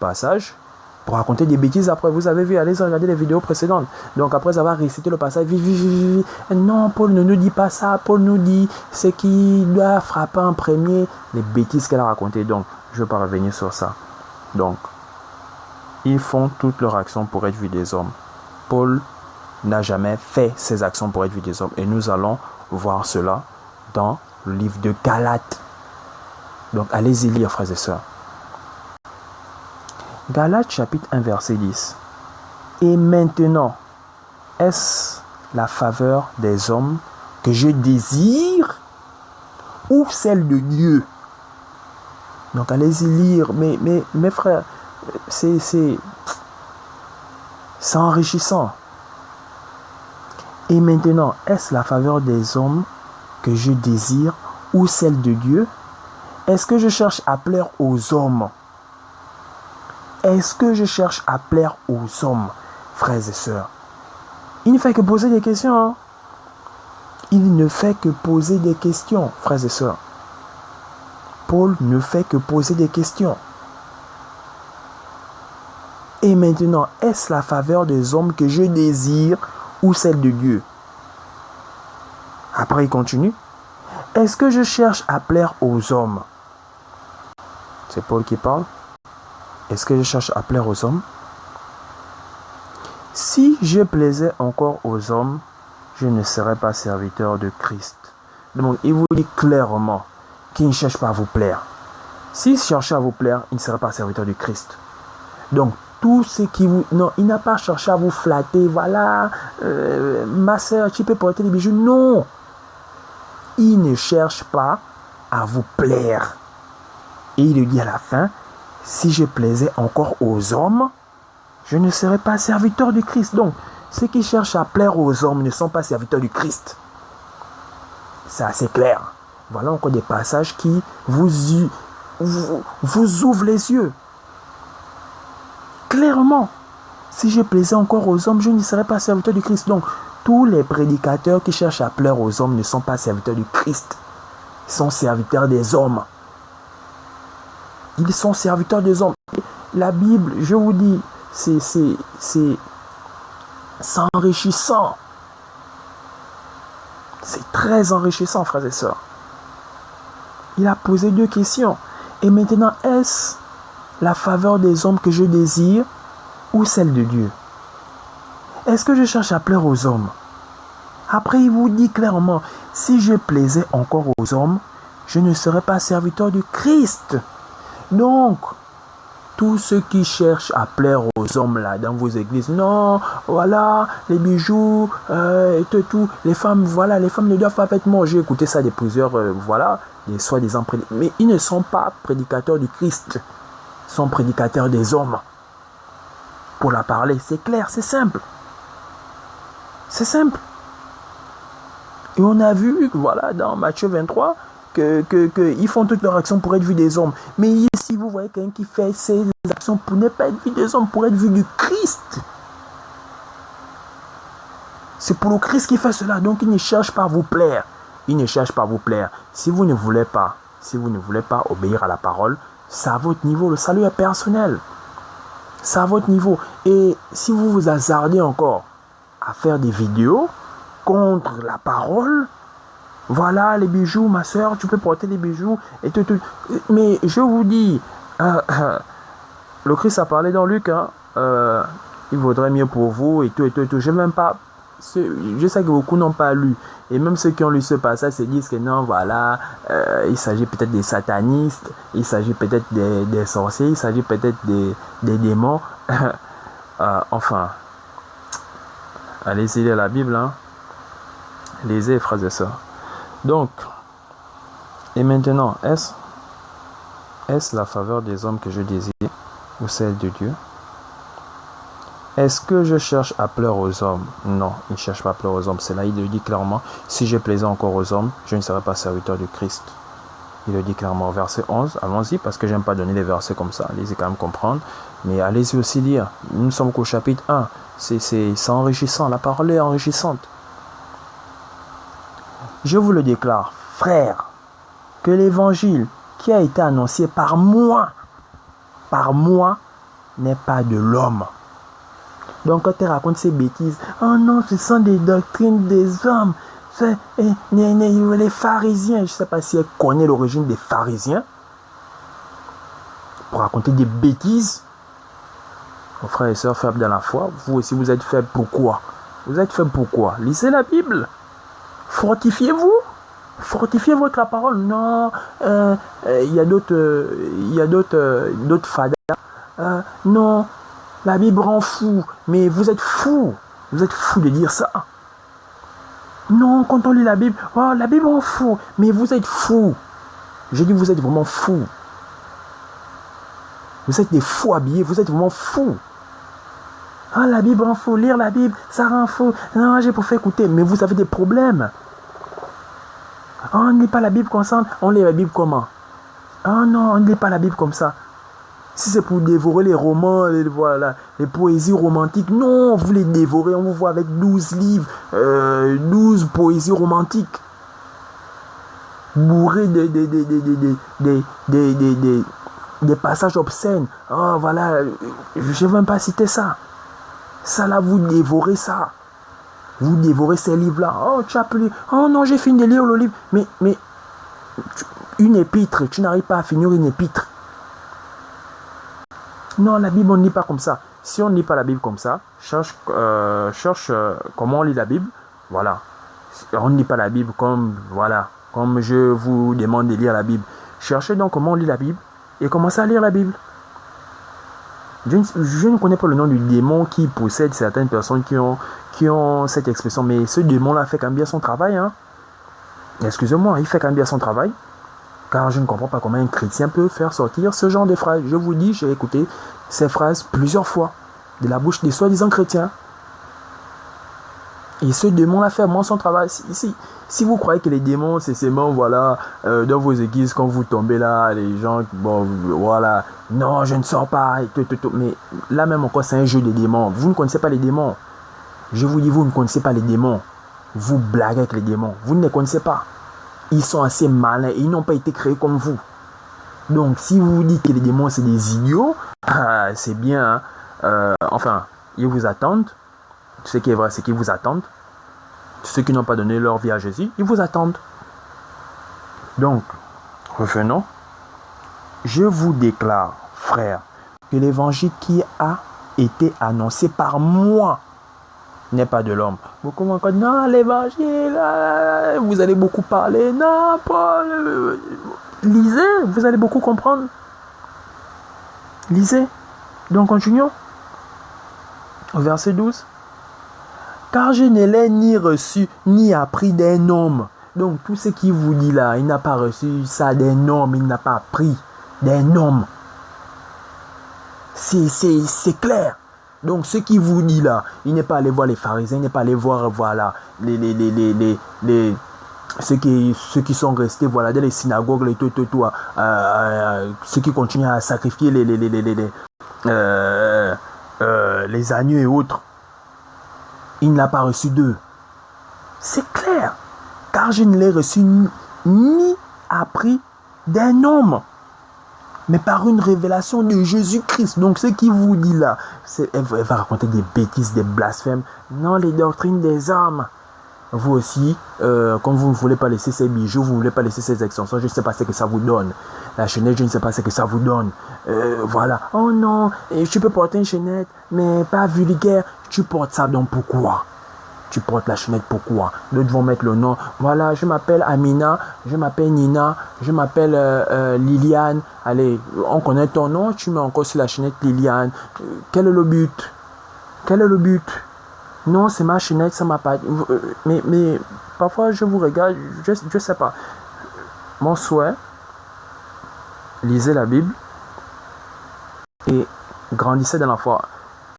passage pour raconter des bêtises après. Vous avez vu, allez regarder les vidéos précédentes. Donc après avoir récité le passage, non, Paul ne nous dit pas ça. Paul nous dit ce qui doit frapper en premier, les bêtises qu'elle a racontées. Donc, je ne vais pas revenir sur ça. Donc, ils font toutes leurs actions pour être vus des hommes. Paul n'a jamais fait ses actions pour être vu des hommes. Et nous allons voir cela dans le livre de Galates. Donc, allez-y lire, frères et sœurs. Galates chapitre 1 verset 10. Et maintenant, est-ce la faveur des hommes que je désire ou celle de Dieu? Donc allez-y lire. Mais mes frères, c'est enrichissant. Et maintenant, est-ce la faveur des hommes que je désire ou celle de Dieu? Est-ce que je cherche à plaire aux hommes? Est-ce que je cherche à plaire aux hommes, frères et sœurs? Il ne fait que poser des questions. Hein? Il ne fait que poser des questions, frères et sœurs. Paul ne fait que poser des questions. Et maintenant, est-ce la faveur des hommes que je désire ou celle de Dieu? Après, il continue. Est-ce que je cherche à plaire aux hommes? C'est Paul qui parle. Est-ce que je cherche à plaire aux hommes? Si je plaisais encore aux hommes, je ne serais pas serviteur de Christ. Donc, il vous dit clairement qu'il ne cherche pas à vous plaire. S'il cherchait à vous plaire, il ne serait pas serviteur de Christ. Donc, tout ce qui vous... Non, il n'a pas cherché à vous flatter. Voilà, ma soeur, tu peux porter les bijoux. Non. Il ne cherche pas à vous plaire. Et il le dit à la fin, si je plaisais encore aux hommes, je ne serais pas serviteur du Christ. Donc, ceux qui cherchent à plaire aux hommes ne sont pas serviteurs du Christ. C'est assez clair. Voilà encore des passages qui vous ouvrent les yeux. Clairement, si je plaisais encore aux hommes, je ne serais pas serviteur du Christ. Donc, tous les prédicateurs qui cherchent à plaire aux hommes ne sont pas serviteurs du Christ. Ils sont serviteurs des hommes. Ils sont serviteurs des hommes. La Bible, je vous dis, c'est enrichissant. C'est très enrichissant, frères et sœurs. Il a posé 2 questions. Et maintenant, est-ce la faveur des hommes que je désire ou celle de Dieu? Est-ce que je cherche à plaire aux hommes? Après, il vous dit clairement, si je plaisais encore aux hommes, je ne serais pas serviteur du Christ. Donc, tous ceux qui cherchent à plaire aux hommes là dans vos églises, non, voilà, les bijoux, tout, les femmes, voilà, les femmes ne doivent pas être mortes. J'ai écouté ça de plusieurs, voilà, des soi-disant prédicateurs. Mais ils ne sont pas prédicateurs du Christ. Ils sont prédicateurs des hommes. Pour la parler, c'est clair, c'est simple. C'est simple. Et on a vu, voilà, dans Matthieu 23, qu'ils font toutes leurs actions pour être vus des hommes. Mais ici, vous voyez quelqu'un qui fait ses actions pour ne pas être vu des hommes, pour être vu du Christ. C'est pour le Christ qui fait cela. Donc, il ne cherche pas à vous plaire. Il ne cherche pas à vous plaire. Si vous ne voulez pas obéir à la parole, c'est à votre niveau. Le salut est personnel. C'est à votre niveau. Et si vous vous hasardez encore à faire des vidéos contre la parole, voilà les bijoux, ma soeur, tu peux porter les bijoux et tout. Mais je vous dis, le Christ a parlé dans Luc, hein, il vaudrait mieux pour vous et tout. Je sais que beaucoup n'ont pas lu. Et même ceux qui ont lu ce passage se disent que non, voilà, il s'agit peut-être des satanistes, il s'agit peut-être des sorciers, il s'agit peut-être des démons. Enfin, allez-y lire la Bible, hein. Lisez, frères et sœurs. Donc, et maintenant, est-ce la faveur des hommes que je désire ou celle de Dieu? Est-ce que je cherche à plaire aux hommes? Non, il ne cherche pas à plaire aux hommes. C'est là, il le dit clairement. Si je plaisais encore aux hommes, je ne serais pas serviteur de Christ. Il le dit clairement. Verset 11, allons-y, parce que je n'aime pas donner les versets comme ça. Allez-y quand même comprendre. Mais allez-y aussi lire. Nous sommes qu'au chapitre 1. C'est enrichissant. La parole est enrichissante. Je vous le déclare, frères, que l'évangile qui a été annoncé par moi n'est pas de l'homme. Donc quand tu racontes ces bêtises, oh non, ce sont des doctrines des hommes. Les pharisiens, je ne sais pas si elle connaît l'origine des pharisiens, pour raconter des bêtises. Mon frère et sœurs faibles dans la foi, vous aussi vous êtes faibles pourquoi? Vous êtes faibles pourquoi? Lisez la Bible. Fortifiez-vous. Fortifiez votre parole. Non, il y a d'autres fadas. Non, la Bible rend fou. Mais vous êtes fou. Vous êtes fou de dire ça. Non, quand on lit la Bible, oh, la Bible rend fou. Mais vous êtes fou. Je dis vous êtes vraiment fou. Vous êtes des fous habillés. Vous êtes vraiment fou. Ah, la Bible rend fou. Lire la Bible, ça rend fou. Non, j'ai pour faire écouter. Mais vous avez des problèmes. Oh, on ne lit pas la Bible comme ça. On lit la Bible comment? Oh non, on ne lit pas la Bible comme ça. Si c'est pour dévorer les romans, les poésies romantiques, non, vous les dévorez. On vous voit avec 12 livres, 12 poésies romantiques. Bourrés des passages obscènes. Oh, voilà, je ne vais même pas citer ça. Ça là, vous dévorez ça. Vous dévorez ces livres-là. Oh, tu as plus. Oh non, j'ai fini de lire le livre. Mais une épître, tu n'arrives pas à finir une épître. Non, la Bible, on ne lit pas comme ça. Si on ne lit pas la Bible comme ça, cherche comment on lit la Bible. Voilà. On ne lit pas la Bible comme je vous demande de lire la Bible. Cherchez donc comment on lit la Bible et commencez à lire la Bible. Je ne connais pas le nom du démon qui possède certaines personnes qui ont cette expression, mais ce démon-là fait quand même bien son travail. Hein. Excusez-moi, il fait quand même bien son travail. Car je ne comprends pas comment un chrétien peut faire sortir ce genre de phrases. Je vous dis, j'ai écouté ces phrases plusieurs fois de la bouche des soi-disant chrétiens. Et ce démon-là fait vraiment son travail. Si vous croyez que les démons, c'est seulement, dans vos églises, quand vous tombez là, les gens, non, je ne sors pas, mais là même encore, c'est un jeu de démons. Vous ne connaissez pas les démons. Je vous dis, vous ne connaissez pas les démons. Vous blaguez avec les démons. Vous ne les connaissez pas. Ils sont assez malins et ils n'ont pas été créés comme vous. Donc, si vous vous dites que les démons, c'est des idiots, c'est bien. Ils vous attendent. Ce qui est vrai, c'est qu'ils vous attendent. Ceux qui n'ont pas donné leur vie à Jésus, ils vous attendent. Donc, revenons. Je vous déclare, frère, que l'évangile qui a été annoncé par moi n'est pas de l'homme. Beaucoup m'ont dit, non, l'évangile, vous allez beaucoup parler. Non, Paul, lisez, vous allez beaucoup comprendre. Lisez. Donc, continuons. Au verset 12. Car je ne l'ai ni reçu, ni appris d'un homme. Donc, tout ce qu'il vous dit là, il n'a pas reçu ça d'un homme, il n'a pas appris d'un homme. C'est clair. Donc, ce qu'il vous dit là, il n'est pas allé voir les pharisiens, il n'est pas allé voir, ceux qui sont restés, dans les synagogues, ceux qui continuent à sacrifier les agneaux et autres. Il n'a pas reçu d'eux. C'est clair. Car je ne l'ai reçu ni appris d'un homme, mais par une révélation de Jésus-Christ. Donc ce qu'il vous dit là, elle va raconter des bêtises, des blasphèmes. Non, les doctrines des hommes. Vous aussi, comme vous ne voulez pas laisser ces bijoux, vous ne voulez pas laisser ces extensions, je ne sais pas ce que ça vous donne. La chaînette, je ne sais pas ce que ça vous donne. Oh non, tu peux porter une chaînette, mais pas vulgaire. Tu portes ça, donc pourquoi? Tu portes la chaînette, pourquoi? D'autres vont mettre le nom. Voilà, je m'appelle Amina, je m'appelle Nina, je m'appelle Liliane. Allez, on connaît ton nom, tu mets encore sur la chaînette Liliane. Quel est le but? Quel est le but? Non, c'est ma chaînette, ça m'a pas... Mais parfois, je vous regarde, je ne sais pas. Mon souhait, lisez la Bible et grandissez dans la foi.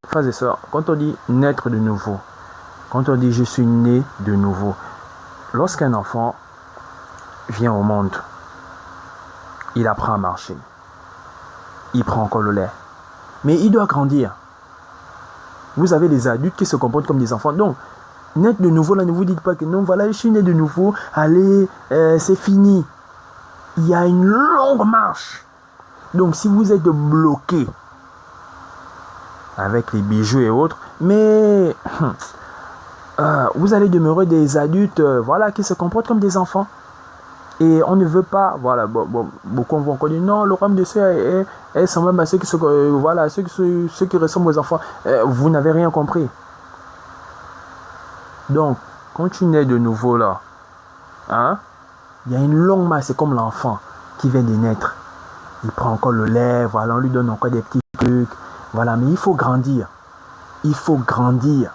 Frères et sœurs, quand on dit naître de nouveau, quand on dit je suis né de nouveau, lorsqu'un enfant vient au monde, il apprend à marcher. Il prend encore le lait. Mais il doit grandir. Vous avez des adultes qui se comportent comme des enfants. Donc, naître de nouveau, là, ne vous dites pas que non, voilà, je suis né de nouveau, allez, c'est fini. Il y a une longue marche. Donc, si vous êtes bloqué avec les bijoux et autres, mais vous allez demeurer des adultes voilà, qui se comportent comme des enfants. Et on ne veut pas, voilà, beaucoup vont encore dire non, le royaume de Dieu est semblable à ceux qui, voilà, ceux qui ressemblent aux enfants. Vous n'avez rien compris. Donc, quand tu nais de nouveau là, hein, il y a une longue masse, c'est comme l'enfant qui vient de naître. Il prend encore le lait, voilà, on lui donne encore des petits trucs, voilà, mais il faut grandir. Il faut grandir.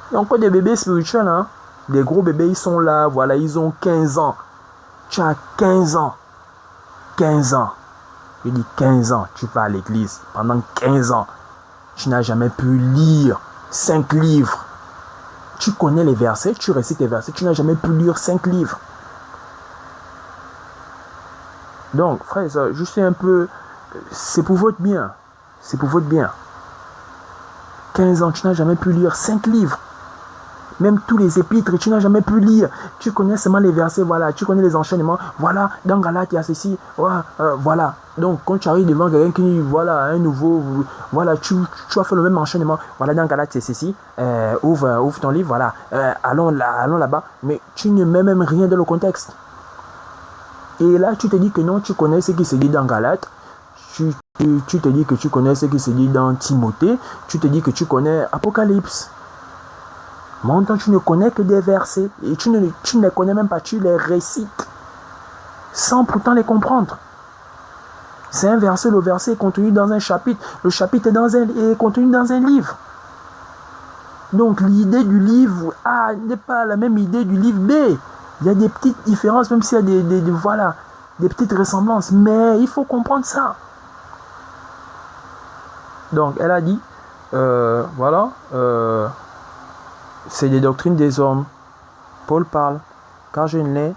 Il y a encore des bébés spirituels, hein. Des gros bébés, ils sont là, voilà, ils ont 15 ans. Tu as 15 ans. 15 ans. Je dis 15 ans, tu vas à l'église. Pendant 15 ans, tu n'as jamais pu lire 5 livres. Tu connais les versets, tu récites les versets, tu n'as jamais pu lire 5 livres. Donc, frère, je sais un peu, c'est pour votre bien. C'est pour votre bien. 15 ans, tu n'as jamais pu lire 5 livres. Même tous les épîtres, tu n'as jamais pu lire. Tu connais seulement les versets, voilà. Tu connais les enchaînements. Voilà, dans Galates, il y a ceci. Voilà. Donc, quand tu arrives devant quelqu'un qui, voilà, un nouveau, voilà, tu as fait le même enchaînement. Voilà, dans Galates, c'est ceci. Ouvre ton livre, voilà. Allons là-bas. Mais tu ne mets même rien dans le contexte. Et là, tu te dis que non, tu connais ce qui se dit dans Galates. Tu te dis que tu connais ce qui se dit dans Timothée. Tu te dis que tu connais Apocalypse. Mais en même temps, tu ne connais que des versets. Et tu ne les connais même pas, tu les récites. Sans pourtant les comprendre. C'est un verset, le verset est contenu dans un chapitre. Le chapitre est contenu dans un livre. Donc l'idée du livre A n'est pas la même idée du livre B. Il y a des petites différences, même s'il y a voilà, des petites ressemblances. Mais il faut comprendre ça. Donc elle a dit, voilà, c'est des doctrines des hommes. Paul parle, car je ne l'ai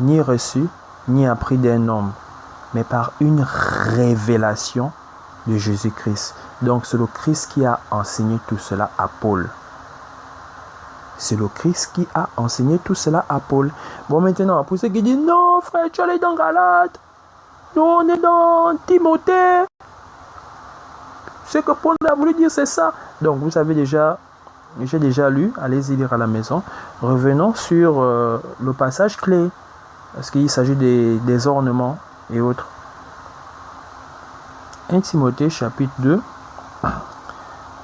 ni reçu, ni appris d'un homme, mais par une révélation de Jésus-Christ. Donc c'est le Christ qui a enseigné tout cela à Paul. C'est le Christ qui a enseigné tout cela à Paul. Bon, maintenant, pour ceux qui disent, non, frère, tu allais dans Galates. Nous, on est dans Timothée. Ce que Paul a voulu dire, c'est ça. Donc, vous savez déjà, j'ai déjà lu, allez-y lire à la maison. Revenons sur le passage clé. Parce qu'il s'agit des ornements et autres. 1 Timothée chapitre 2.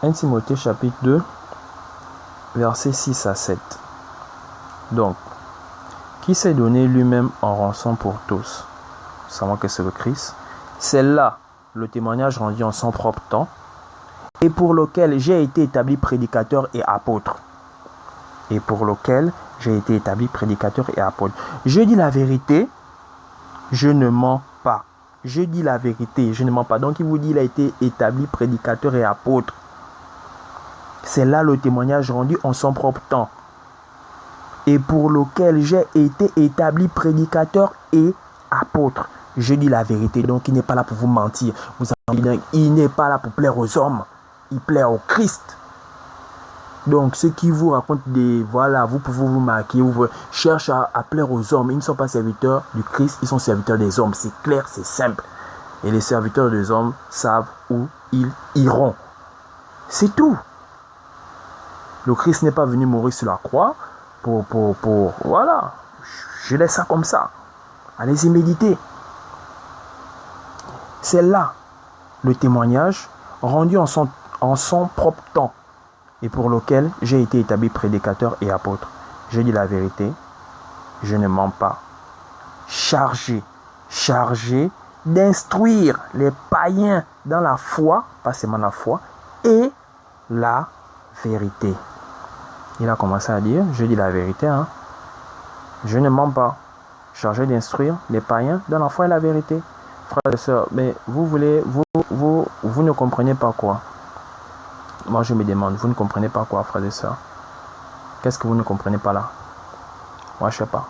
1 Timothée chapitre 2. Versets 6 à 7. Donc, qui s'est donné lui-même en rançon pour tous, savant que c'est le Christ, c'est là le témoignage rendu en son propre temps, et pour lequel j'ai été établi prédicateur et apôtre. Et pour lequel j'ai été établi prédicateur et apôtre. Je dis la vérité, je ne mens pas. Je dis la vérité, je ne mens pas. Donc il vous dit il a été établi prédicateur et apôtre. C'est là le témoignage rendu en son propre temps. Et pour lequel j'ai été établi prédicateur et apôtre. Je dis la vérité. Donc il n'est pas là pour vous mentir. Il n'est pas là pour plaire aux hommes. Il plaît au Christ. Donc ceux qui vous racontent voilà, vous pouvez vous marquer, vous cherchez à plaire aux hommes. Ils ne sont pas serviteurs du Christ, ils sont serviteurs des hommes. C'est clair, c'est simple. Et les serviteurs des hommes savent où ils iront. C'est tout. Le Christ n'est pas venu mourir sur la croix pour voilà. Je laisse ça comme ça. Allez-y méditer. C'est là le témoignage rendu en son propre temps et pour lequel j'ai été établi prédicateur et apôtre. Je dis la vérité, je ne mens pas. Chargé d'instruire les païens dans la foi, pas seulement la foi, et la vérité. Il a commencé à dire, je dis la vérité, hein. Je ne mens pas. Chargé d'instruire les païens dans la foi et la vérité. Frères et sœurs, mais vous ne comprenez pas quoi? Moi je me demande, vous ne comprenez pas quoi, frères et sœurs? Qu'est-ce que vous ne comprenez pas là? Moi je ne sais pas.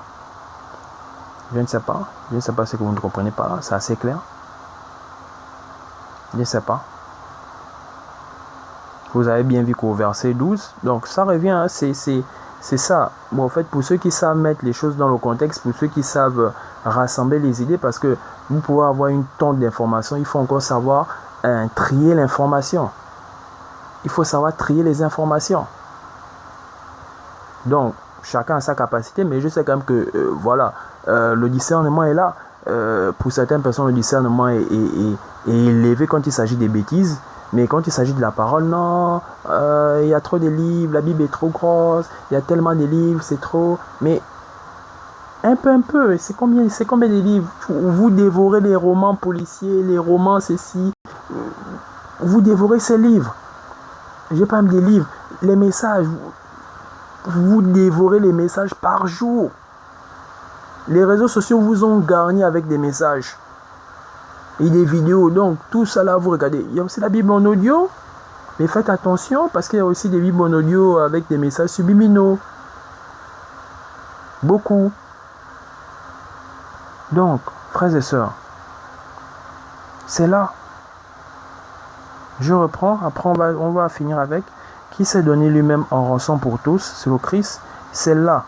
Je ne sais pas. Je ne sais pas ce que vous ne comprenez pas là. C'est assez clair. Je ne sais pas. Vous avez bien vu qu'au verset 12, donc ça revient, c'est ça. Bon, en fait, pour ceux qui savent mettre les choses dans le contexte, pour ceux qui savent rassembler les idées, parce que vous pouvez avoir une tonne d'informations, il faut encore savoir trier l'information. Il faut savoir trier les informations. Donc, chacun a sa capacité, mais je sais quand même que, le discernement est là. Pour certaines personnes, le discernement est élevé quand il s'agit des bêtises. Mais quand il s'agit de la parole, non, il y a trop de livres, la Bible est trop grosse, il y a tellement de livres, c'est trop. Mais un peu, c'est combien de livres? Vous dévorez les romans policiers, les romans ceci. Vous dévorez ces livres. Je parle des livres, les messages. Vous dévorez les messages par jour. Les réseaux sociaux vous ont garni avec des messages et des vidéos. Donc, tout ça là, vous regardez. Il y a aussi la Bible en audio. Mais faites attention parce qu'il y a aussi des Bibles en audio avec des messages subliminaux. Beaucoup. Donc, frères et sœurs, c'est là. Je reprends. Après, on va finir avec qui s'est donné lui-même en rançon pour tous, c'est le Christ. C'est là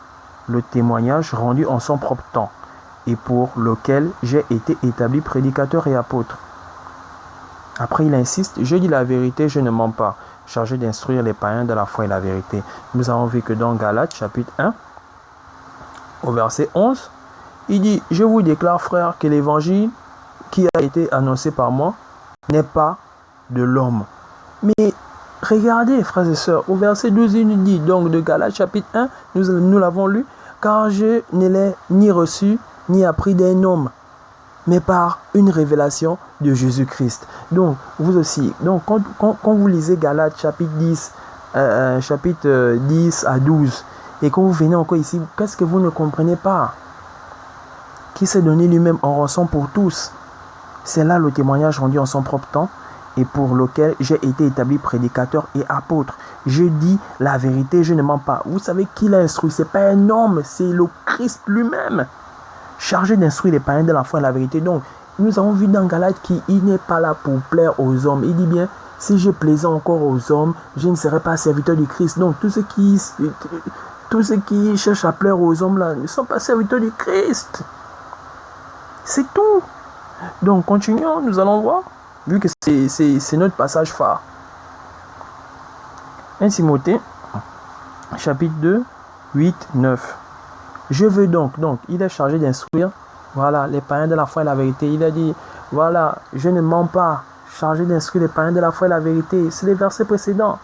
le témoignage rendu en son propre temps et pour lequel j'ai été établi prédicateur et apôtre. Après, il insiste, je dis la vérité, je ne mens pas, chargé d'instruire les païens de la foi et la vérité. Nous avons vu que dans Galates, chapitre 1, au verset 11, il dit, je vous déclare, frères, que l'évangile qui a été annoncé par moi n'est pas de l'homme. Mais regardez, frères et sœurs, au verset 12, il nous dit, donc de Galates, chapitre 1, nous l'avons lu, car je ne l'ai ni reçu, ni appris d'un homme, mais par une révélation de Jésus-Christ. Donc, vous aussi, donc quand vous lisez Galates, chapitre 10, chapitre 10 à 12, et quand vous venez encore ici, qu'est-ce que vous ne comprenez pas? Qui s'est donné lui-même en rançon pour tous. C'est là le témoignage rendu en son propre temps, et pour lequel j'ai été établi prédicateur et apôtre. Je dis la vérité, je ne mens pas. Vous savez qui l'a instruit? Ce n'est pas un homme, c'est le Christ lui-même, chargé d'instruire les païens de la foi et la vérité. Donc, nous avons vu dans Galates qu'il n'est pas là pour plaire aux hommes. Il dit bien, si je plaisais encore aux hommes, je ne serais pas serviteur du Christ. Donc, tous ceux qui cherchent à plaire aux hommes là ne sont pas serviteurs du Christ. C'est tout. Donc, continuons, nous allons voir. Vu que c'est notre passage phare. 1 Timothée, chapitre 2, 8, 9. Je veux donc il est chargé d'instruire, les païens de la foi et la vérité. Il a dit, je ne mens pas, chargé d'instruire les païens de la foi et la vérité. C'est les versets précédents.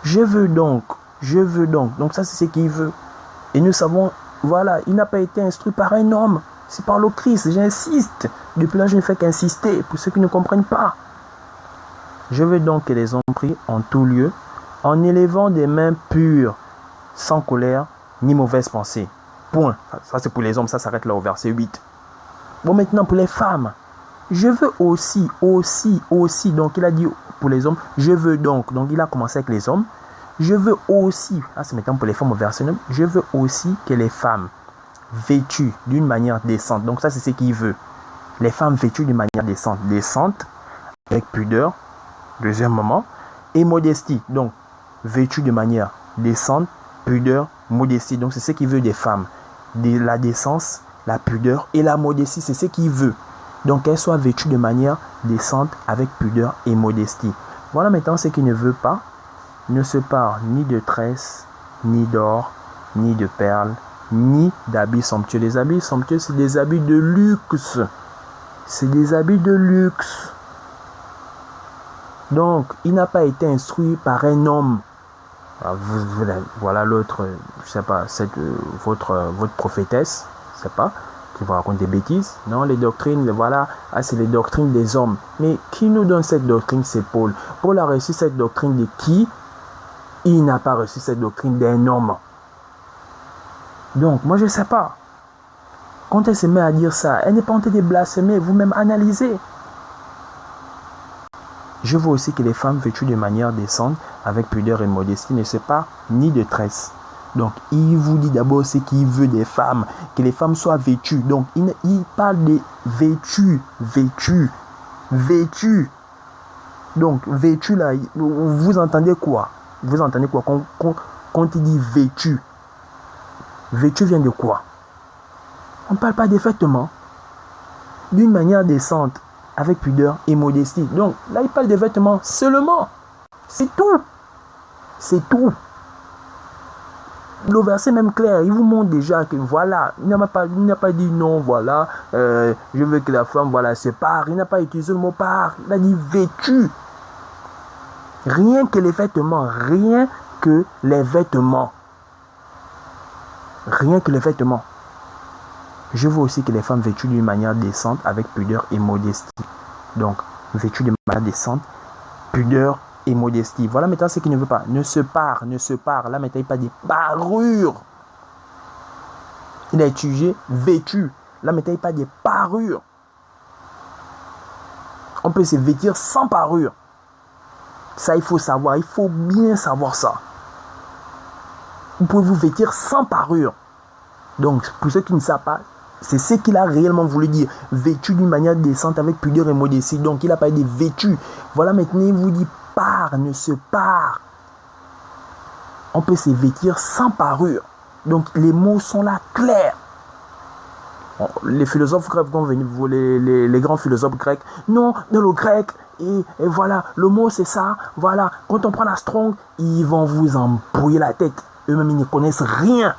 Je veux donc. Donc ça, c'est ce qu'il veut. Et nous savons, il n'a pas été instruit par un homme. C'est par le Christ, j'insiste. Depuis là, je ne fais qu'insister pour ceux qui ne comprennent pas. Je veux donc que les hommes prient en tout lieu, en élevant des mains pures, sans colère ni mauvaise pensée. Point. Ça, c'est pour les hommes, ça s'arrête là au verset 8. Bon, maintenant, pour les femmes, je veux aussi. Donc, il a dit pour les hommes, je veux donc il a commencé avec les hommes. Je veux aussi, c'est maintenant pour les femmes au verset 9, je veux aussi que les femmes vêtues d'une manière décente. Donc ça, c'est ce qu'il veut. Les femmes vêtues d'une manière décente. Décente, avec pudeur, deuxième moment, et modestie. Donc, vêtues de manière décente, pudeur, modestie. Donc, c'est ce qu'il veut des femmes. La décence, la pudeur et la modestie, c'est ce qu'il veut. Donc, qu'elles soient vêtues de manière décente, avec pudeur et modestie. Voilà maintenant ce qu'il ne veut pas. Il ne se parle ni de tresses, ni d'or, ni de perles, ni d'habits somptueux. Les habits somptueux, c'est des habits de luxe. C'est des habits de luxe. Donc, il n'a pas été instruit par un homme. Voilà l'autre, je sais pas, votre prophétesse, je sais pas, qui vous raconte des bêtises. Non, les doctrines, c'est les doctrines des hommes. Mais qui nous donne cette doctrine? C'est Paul. Paul a reçu cette doctrine de qui? Il n'a pas reçu cette doctrine d'un homme. Donc, moi, je ne sais pas. Quand elle se met à dire ça, elle n'est pas en train de blasphémer. Vous-même analysez. Je veux aussi que les femmes vêtues de manière décente, avec pudeur et modestie, ne se parlent ni de tresses. Donc, il vous dit d'abord ce qu'il veut des femmes. Que les femmes soient vêtues. Donc, il parle de vêtues. Donc, vêtues là, vous entendez quoi? Vous entendez quoi quand il dit vêtu? Vêtu vient de quoi? On ne parle pas d'effectivement. D'une manière décente, avec pudeur et modestie. Donc là, il parle des vêtements seulement. C'est tout. C'est tout. Le verset même clair, il vous montre déjà que voilà, il n'a pas dit non, voilà, je veux que la femme, voilà, se pare. Il n'a pas utilisé le mot pare. Il a dit vêtu. Rien que les vêtements, rien que les vêtements. Rien que les vêtements. Je veux aussi que les femmes vêtues d'une manière décente, avec pudeur et modestie. Donc, vêtues d'une manière décente, pudeur et modestie. Voilà maintenant ce qu'il ne veut pas. Ne se pare. Là maintenant il parle des parures. Il a utilisé vêtu. Là maintenant il parle des parures. On peut se vêtir sans parure. Ça il faut savoir. Il faut bien savoir ça. Vous pouvez vous vêtir sans parure. Donc pour ceux qui ne savent pas, c'est ce qu'il a réellement voulu dire. Vêtu d'une manière décente avec pudeur et modestie. Donc il a parlé des vêtus. Voilà maintenant il vous dit ne se pare. On peut se vêtir sans parure. Donc les mots sont là clairs. Les philosophes grecs vont venir, les grands philosophes grecs, non, dans le grec, et voilà, le mot c'est ça, voilà, quand on prend la Strong, ils vont vous embrouiller la tête. Eux-mêmes, ils ne connaissent rien.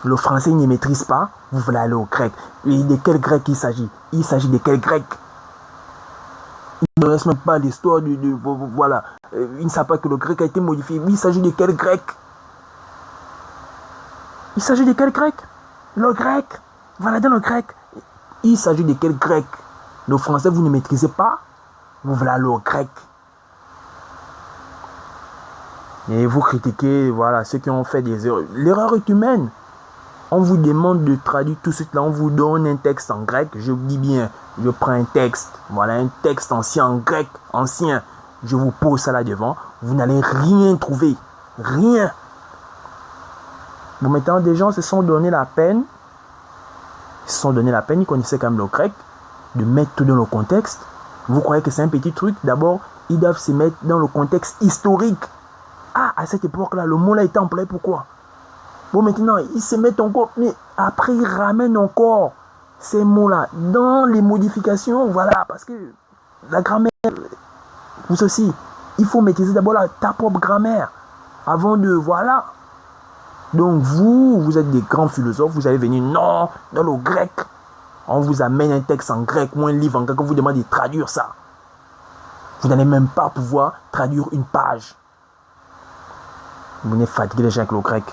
Le français, ils ne maîtrisent pas, vous voulez aller au grec. Et de quel grec il s'agit? Il s'agit de quel grec? Il ne reste même pas l'histoire voilà. Il ne savent pas que le grec a été modifié. Il s'agit de quel grec? Il s'agit de quel grec? Le grec. Voilà, dans le grec. Il s'agit de quel grec? Le français, vous ne maîtrisez pas. Vous voulez aller au grec. Et vous critiquez, voilà, ceux qui ont fait des erreurs. L'erreur est humaine. On vous demande de traduire tout de suite là. On vous donne un texte en grec. Je vous dis bien, je prends un texte. Voilà, un texte ancien en grec, ancien. Je vous pose ça là devant. Vous n'allez rien trouver. Rien. Bon, maintenant, des gens se sont donné la peine. Ils connaissaient quand même le grec. De mettre tout dans le contexte. Vous croyez que c'est un petit truc? D'abord, ils doivent se mettre dans le contexte historique. Ah, à cette époque-là, le mot là était employé pourquoi? Bon, maintenant, ils se mettent encore, mais après, ils ramènent encore ces mots-là dans les modifications, voilà, parce que la grammaire, vous aussi, il faut maîtriser d'abord ta propre grammaire, avant de, voilà. Donc, vous êtes des grands philosophes, vous allez venir, non, dans le grec, on vous amène un texte en grec ou un livre en grec, on vous demande de traduire ça. Vous n'allez même pas pouvoir traduire une page. Vous venez fatiguer les gens avec le grec.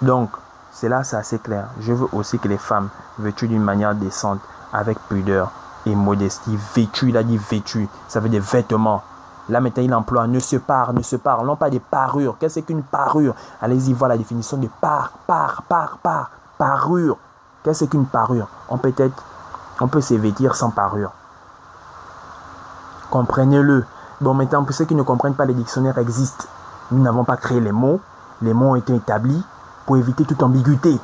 Donc, c'est là, c'est assez clair. Je veux aussi que les femmes, vêtues d'une manière décente, avec pudeur et modestie, vêtues, il a dit vêtues, ça veut dire vêtements. Là, maintenant, il emploie ne se pare, non pas des parures. Qu'est-ce qu'une parure? Allez-y voir la définition de parure. Qu'est-ce qu'une parure? On peut se vêtir sans parure. Comprenez-le. Bon, maintenant, pour ceux qui ne comprennent pas, les dictionnaires existent. Nous n'avons pas créé les mots. Les mots ont été établis pour éviter toute ambiguïté.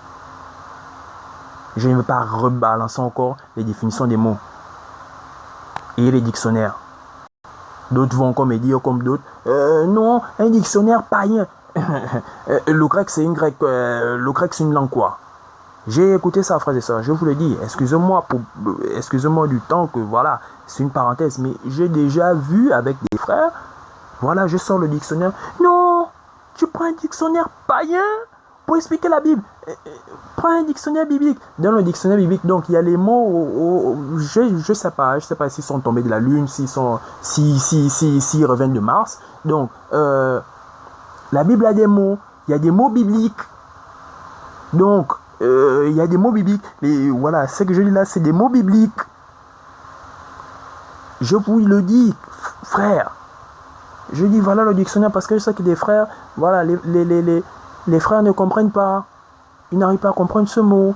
Je ne veux pas rebalancer encore les définitions des mots et les dictionnaires. D'autres vont encore me dire, comme d'autres, non, un dictionnaire païen. Le grec, c'est une langue quoi? J'ai écouté ça, frères et sœurs, je vous le dis, excusez-moi du temps que, voilà, c'est une parenthèse, mais j'ai déjà vu avec des frères, voilà, je sors le dictionnaire. Non, tu prends un dictionnaire païen pour expliquer la Bible. Prends un dictionnaire biblique. Dans le dictionnaire biblique, donc, il y a les mots, je sais pas s'ils sont tombés de la lune, s'ils reviennent de Mars. Donc, la Bible a des mots, il y a des mots bibliques. Donc, il y a des mots bibliques. Et voilà, ce que je dis là, c'est des mots bibliques. Je vous le dis, frère. Je dis voilà le dictionnaire parce que je sais que des frères, voilà, les frères ne comprennent pas. Ils n'arrivent pas à comprendre ce mot.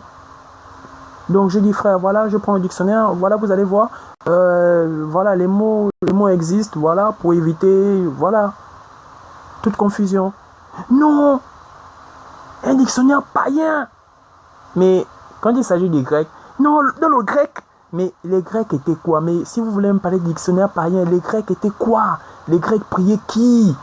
Donc je dis frère, voilà, je prends le dictionnaire, voilà, vous allez voir. Voilà, les mots existent, voilà, pour éviter, voilà, toute confusion. Non, un dictionnaire païen. Mais quand il s'agit des Grecs, non, dans le grec, mais les Grecs étaient quoi? Mais si vous voulez me parler de dictionnaire païen, les Grecs étaient quoi? Les Grecs priaient qui?